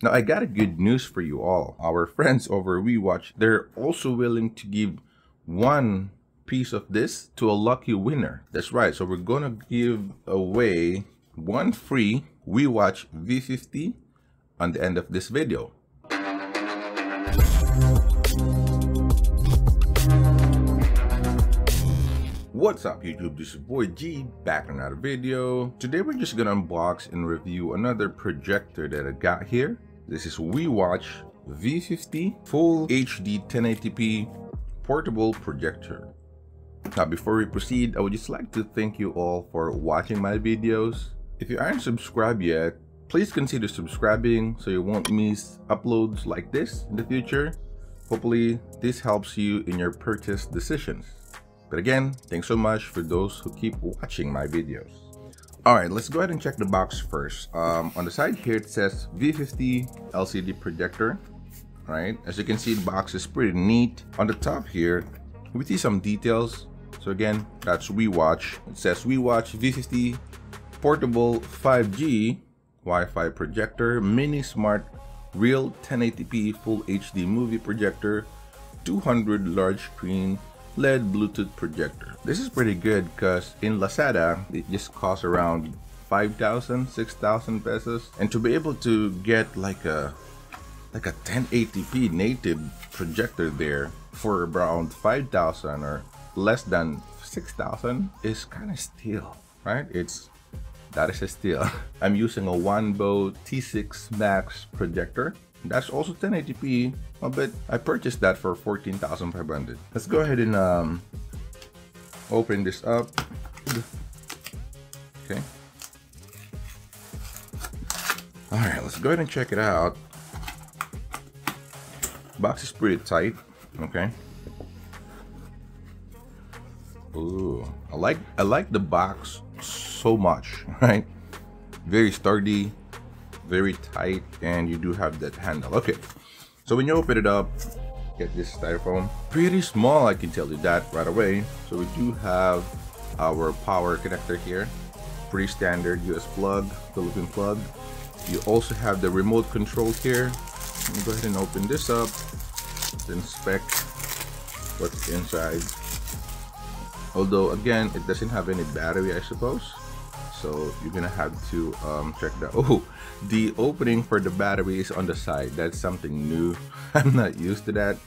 Now, I got a good news for you all. Our friends over WeWatch, they're also willing to give one piece of this to a lucky winner. That's right. So we're gonna give away one free WEWATCH V50 on the end of this video. What's up YouTube, this is your boy G, back in another video. Today we're just gonna unbox and review another projector that I got here. This is WEWATCH V50 Full HD 1080p Portable Projector. Now before we proceed, I would just like to thank you all for watching my videos. If you aren't subscribed yet, please consider subscribing so you won't miss uploads like this in the future. Hopefully this helps you in your purchase decisions. But again, thanks so much for those who keep watching my videos. Alright, let's go ahead and check the box first. On the side here it says V50 LCD projector. Right, as you can see, the box is pretty neat. On the top here, we see some details. So again, that's WEWATCH. It says WEWATCH V50 Portable 5G Wi-Fi projector, mini smart real 1080p full HD movie projector, 200 large screen LED Bluetooth projector. This is pretty good because in Lazada it just costs around 5,000, 6,000 pesos, and to be able to get like a 1080p native projector there for around 5,000 or less than 6,000 is kind of steal, right? That is a steal. I'm using a Wanbo T6 Max projector. That's also 1080p, but I purchased that for 14,500. Let's go ahead and open this up. Okay. All right, let's go ahead and check it out. Box is pretty tight. Okay. Ooh, I like the box so much, right? Very sturdy, very tight, and you do have that handle. Okay, so when you open it up, get this styrofoam. Pretty small, I can tell you that right away. So we do have our power connector here. Pretty standard US plug, Philippine plug. You also have the remote control here. Let me go ahead and open this up to inspect what's inside. Although again, it doesn't have any battery, I suppose. So you're gonna have to check that. Oh, the opening for the battery is on the side. That's something new. I'm not used to that.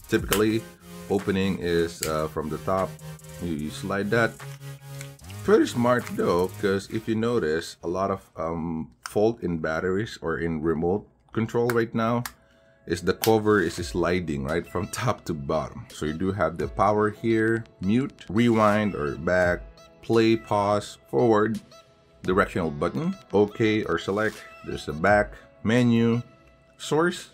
Typically, opening is from the top. You slide that. Pretty smart though, because if you notice, a lot of fault in batteries or in remote control right now is the cover is sliding right from top to bottom. So you do have the power here, mute, rewind or back, play, pause, forward, directional button, OK or select. There's a back, menu, source,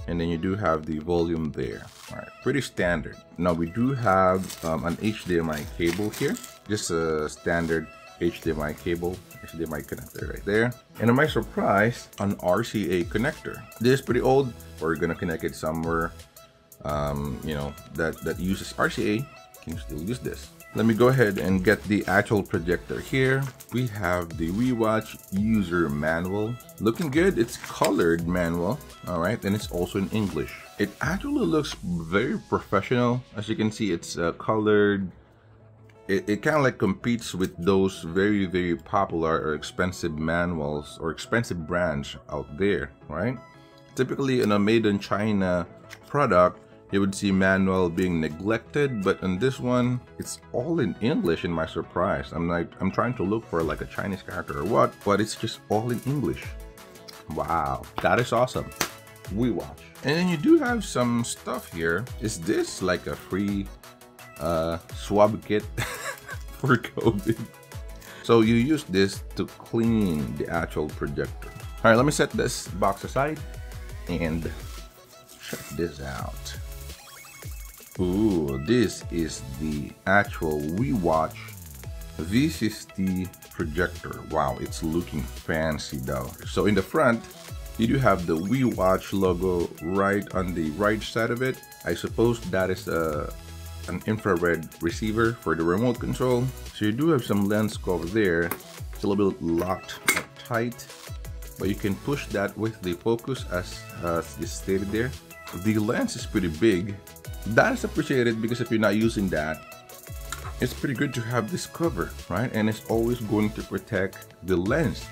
and then you do have the volume there. All right, pretty standard. Now we do have an HDMI cable here, just a standard HDMI cable, HDMI connector right there. And to my surprise, an RCA connector. This is pretty old. We're gonna connect it somewhere, you know, that uses RCA. You can still use this. Let me go ahead and get the actual projector here. We have the WEWATCH user manual. Looking good. It's colored manual. All right, and it's also in English. It actually looks very professional. As you can see, it's colored. It kind of like competes with those very, very popular or expensive manuals or expensive brands out there, right? Typically in a made in China product, you would see manual being neglected, but in this one, it's all in English in my surprise. I'm trying to look for like a Chinese character or what, but it's just all in English. Wow, that is awesome. WEWATCH. And then you do have some stuff here. Is this like a free swab kit for COVID? So you use this to clean the actual projector. All right, let me set this box aside and check this out. Ooh, this is the actual WEWATCH V50 projector. Wow, it's looking fancy though. So in the front, you do have the WEWATCH logo right on the right side of it. I suppose that is an infrared receiver for the remote control. So you do have some lens cover there. It's a little bit locked up tight. but you can push that with the focus as is stated there. The lens is pretty big. That is appreciated because if you're not using that, it's pretty good to have this cover, right? And it's always going to protect the lens.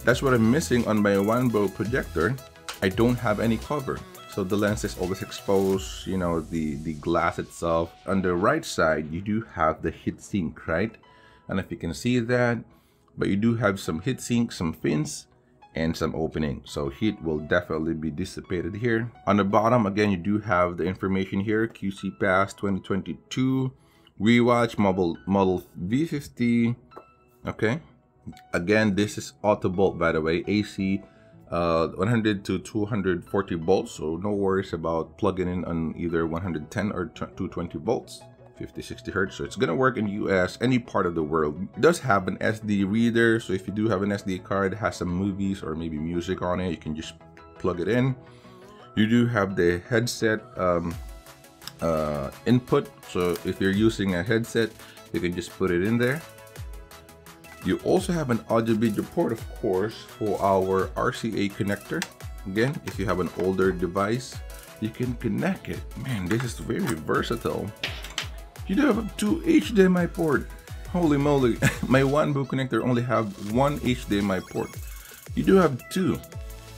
That's what I'm missing on my Portable Projector. I don't have any cover. So the lens is always exposed, you know, the glass itself. On the right side, you do have the heatsink, right? And if you can see that, but you do have some heatsink, some fins, and some opening. So heat will definitely be dissipated here. On the bottom, again, you do have the information here, QC Pass 2022. WEWATCH model V50. Okay, again, this is auto bolt, by the way, AC 100 to 240 volts, so no worries about plugging in on either 110 or 220 volts, 50-60 hertz. So it's gonna work in US, any part of the world. It does have an SD reader, so if you do have an SD card, it has some movies or maybe music on it, you can just plug it in. You do have the headset input, so if you're using a headset, you can just put it in there. You also have an audio video port, of course, for our RCA connector. Again, if you have an older device, you can connect it. Man, this is very versatile. You do have 2 HDMI port. Holy moly. My Portable connector only have 1 HDMI port. You do have 2.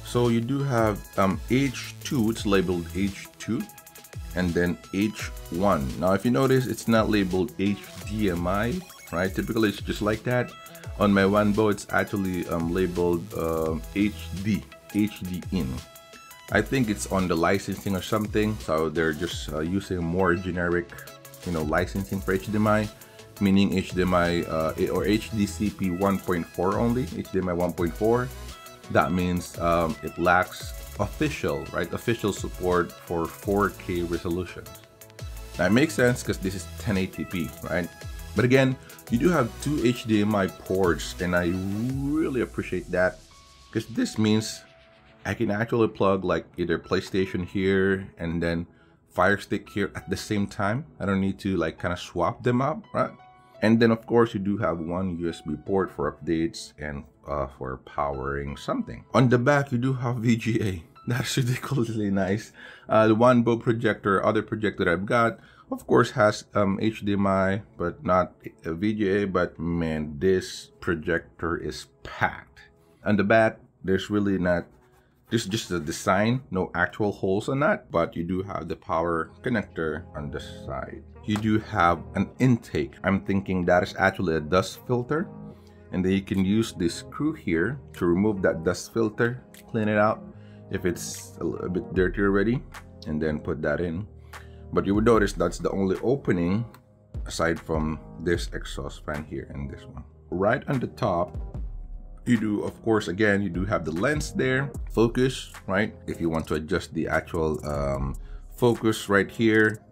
So you do have H2, it's labeled H2, and then H1. Now if you notice, it's not labeled HDMI, right? Typically it's just like that. On my Portable, it's actually labeled HD in. I think it's on the licensing or something, so they're just using more generic, you know, licensing for HDMI, meaning HDMI or HDCP 1.4 only, HDMI 1.4. That means it lacks official support for 4K resolution. Now it makes sense because this is 1080p, right? But again, you do have 2 HDMI ports, and I really appreciate that because this means I can actually plug like either PlayStation here and then Fire Stick here at the same time. I don't need to like kind of swap them up, right? And then of course you do have 1 USB port for updates and for powering something. On the back you do have VGA. That's ridiculously nice. The Portable Projector, other projector I've got, of course, has HDMI, but not a VGA. But man, this projector is packed. On the back, there's really not, this is just a design, no actual holes on that, but you do have the power connector on the side. You do have an intake. I'm thinking that is actually a dust filter, and then you can use this screw here to remove that dust filter, clean it out if it's a bit dirty already, and then put that in. But you would notice that's the only opening aside from this exhaust fan here and this one. Right on the top, you do, of course, again, you do have the lens there, focus, right? If you want to adjust the actual focus right here.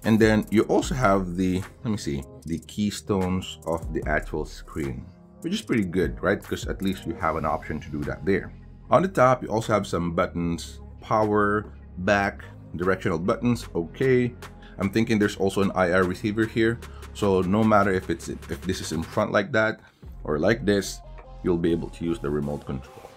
And then you also have the, let me see, the keystones of the actual screen, which is pretty good, right? Because at least you have an option to do that there. On the top, you also have some buttons, power, back, directional buttons. Okay, I'm thinking there's also an IR receiver here, so no matter if this is in front like that or like this, you'll be able to use the remote control.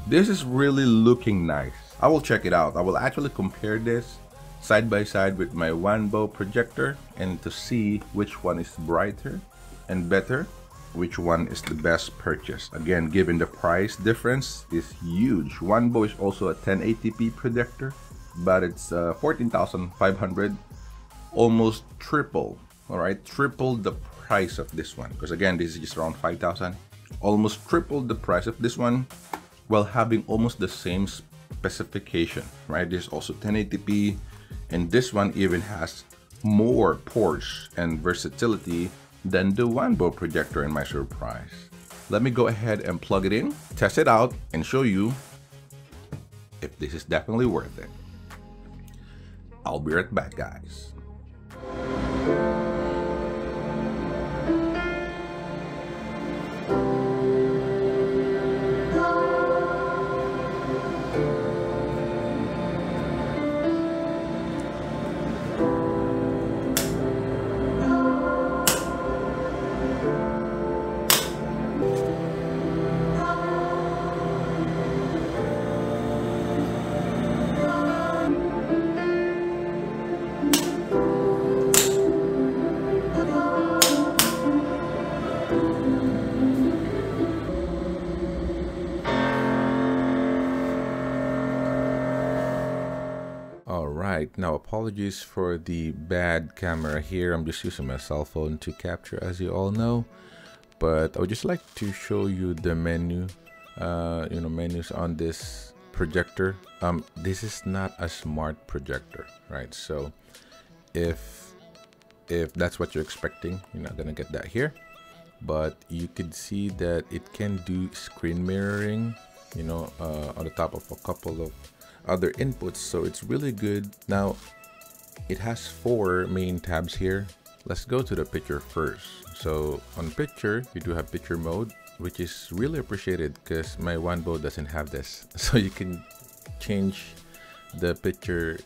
This is really looking nice. I will check it out. I will actually compare this side by side with my Portable Projector and to see which one is brighter and better, which one is the best purchase. Again, given the price difference is huge. Portable is also a 1080p projector, but it's 14,500, almost triple. All right, triple the price of this one, because again, this is just around 5,000. Almost triple the price of this one while having almost the same specification, right? This is also 1080p, and this one even has more ports and versatility than the Portable Projector, in my surprise. Let me go ahead and plug it in, test it out, and show you if this is definitely worth it. I'll be right back, guys. All right, now apologies for the bad camera here. I'm just using my cell phone to capture, as you all know. But I would just like to show you the menu, menus on this projector. This is not a smart projector, right? So if that's what you're expecting, you're not gonna get that here. But you could see that it can do screen mirroring, on the top of a couple of other inputs, so it's really good. Now it has 4 main tabs here. Let's go to the picture first. So on picture, you do have picture mode, which is really appreciated because my Wanbo doesn't have this. So you can change the picture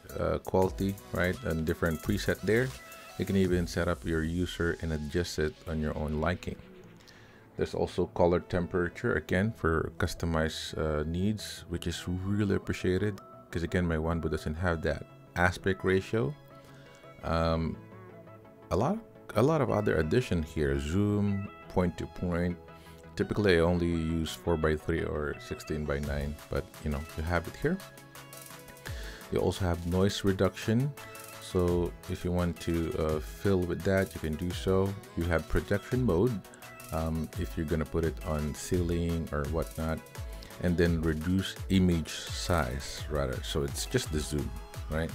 quality, right, and different preset there. You can even set up your user and adjust it on your own liking. There's also color temperature, again, for customized needs, which is really appreciated because, again, my Wanbo doesn't have that. Aspect ratio, a lot of other addition here. Zoom, point to point. Typically I only use 4:3 or 16:9, but you have it here. You also have noise reduction, so if you want to fill with that, you can do so. You have projection mode, if you're gonna put it on ceiling or whatnot, and then reduce image size, rather, so it's just the zoom, right?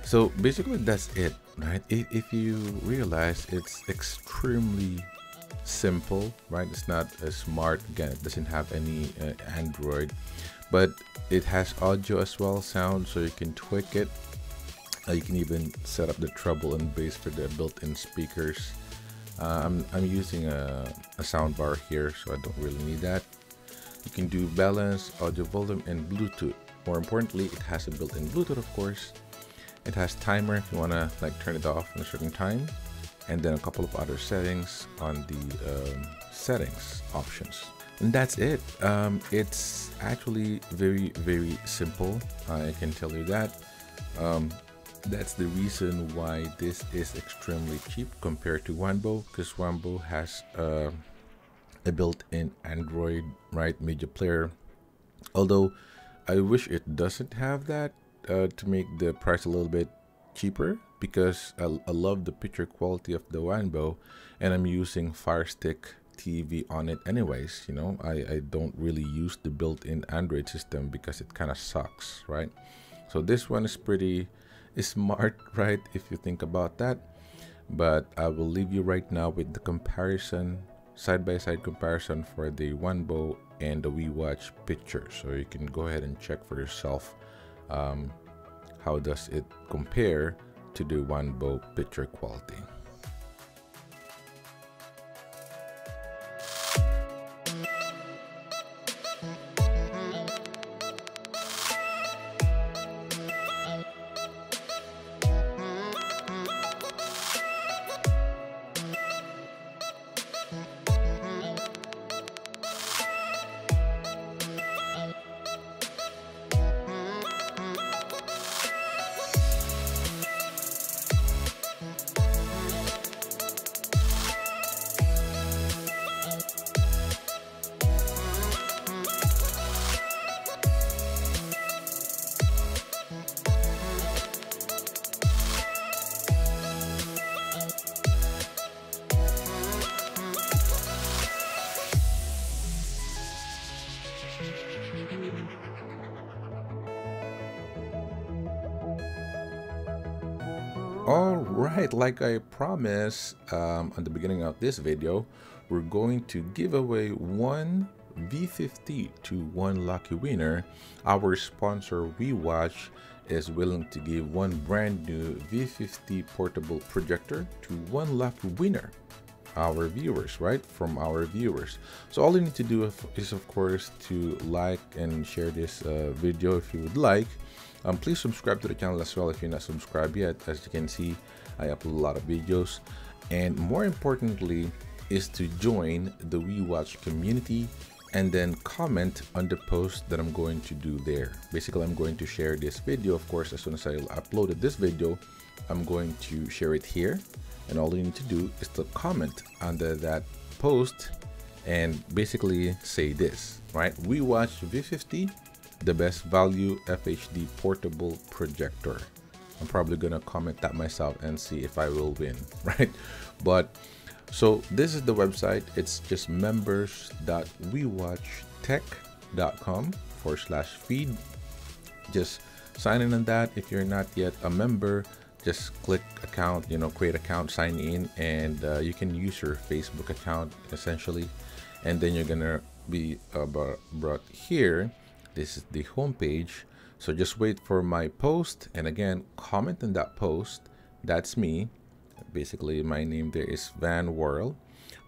So basically that's it, right? If you realize, it's extremely simple, right? It's not smart. Again, it doesn't have any Android, but it has audio as well, sound, so you can tweak it. You can even set up the treble and bass for the built-in speakers. I'm using a sound bar here, so I don't really need that. You can do balance, audio volume, and Bluetooth. More importantly, it has a built-in Bluetooth, of course. It has timer if you want to turn it off in a certain time, and then a couple of other settings on the settings options, and that's it. It's actually very, very simple, I can tell you that. That's the reason why this is extremely cheap compared to Wanbo, because Wanbo has a built-in Android, right, media player. Although I wish it doesn't have that, to make the price a little bit cheaper, because I love the picture quality of the Wanbo, and I'm using Fire Stick TV on it anyways. I don't really use the built-in Android system because it kind of sucks, right? So this one is pretty smart, right, if you think about that. But I will leave you right now with the comparison, side-by-side comparison for the Wanbo and the WEWATCH picture, so you can go ahead and check for yourself how does it compare to the Wanbo picture quality. Alright, like I promised at the beginning of this video, we're going to give away one V50 to one lucky winner. Our sponsor WEWATCH is willing to give one brand new V50 portable projector to one lucky winner. Our viewers, right? From our viewers. So all you need to do is, of course, to like and share this video if you would like. Please subscribe to the channel as well if you're not subscribed yet. As you can see, I upload a lot of videos, and more importantly is to join the WEWATCH community and then comment on the post that I'm going to do there. Basically, I'm going to share this video. Of course, as soon as I uploaded this video, I'm going to share it here, and all you need to do is to comment under that post and basically say this, right? WEWATCH V50 the best value FHD portable projector. I'm probably gonna comment that myself and see if I will win, right? But so this is the website. It's just members.wewatchtech.com/feed. Just sign in on that. If you're not yet a member, just click account, create account, sign in, and you can use your Facebook account essentially, and then you're gonna be brought here. This is the home page. So just wait for my post, and again, comment on that post. That's me. Basically, my name there is Van Worrell,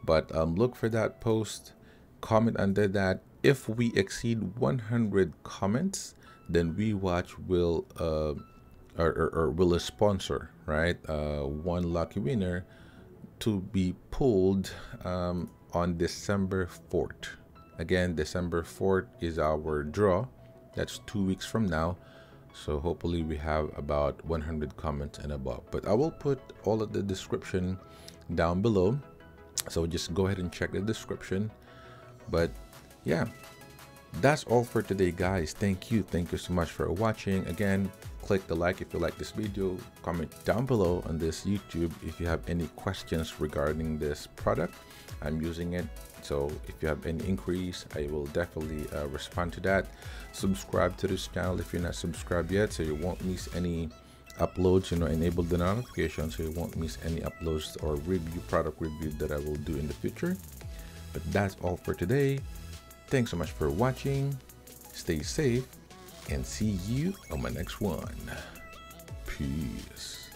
but look for that post, comment under that. If we exceed 100 comments, then WeWatch will will sponsor, right? One lucky winner to be pulled on December 4th. Again, December 4th is our draw. That's 2 weeks from now. So hopefully we have about 100 comments and above. But I will put all of the description down below. So just go ahead and check the description. But yeah, that's all for today, guys. Thank you so much for watching. Again, click the like if you like this video, comment down below on this YouTube if you have any questions regarding this product. I'm using it, so if you have any inquiries, I will definitely respond to that. Subscribe to this channel if you're not subscribed yet, so you won't miss any uploads. Enable the notification so you won't miss any uploads or product review that I will do in the future. But that's all for today. Thanks so much for watching. Stay safe and see you on my next one. Peace.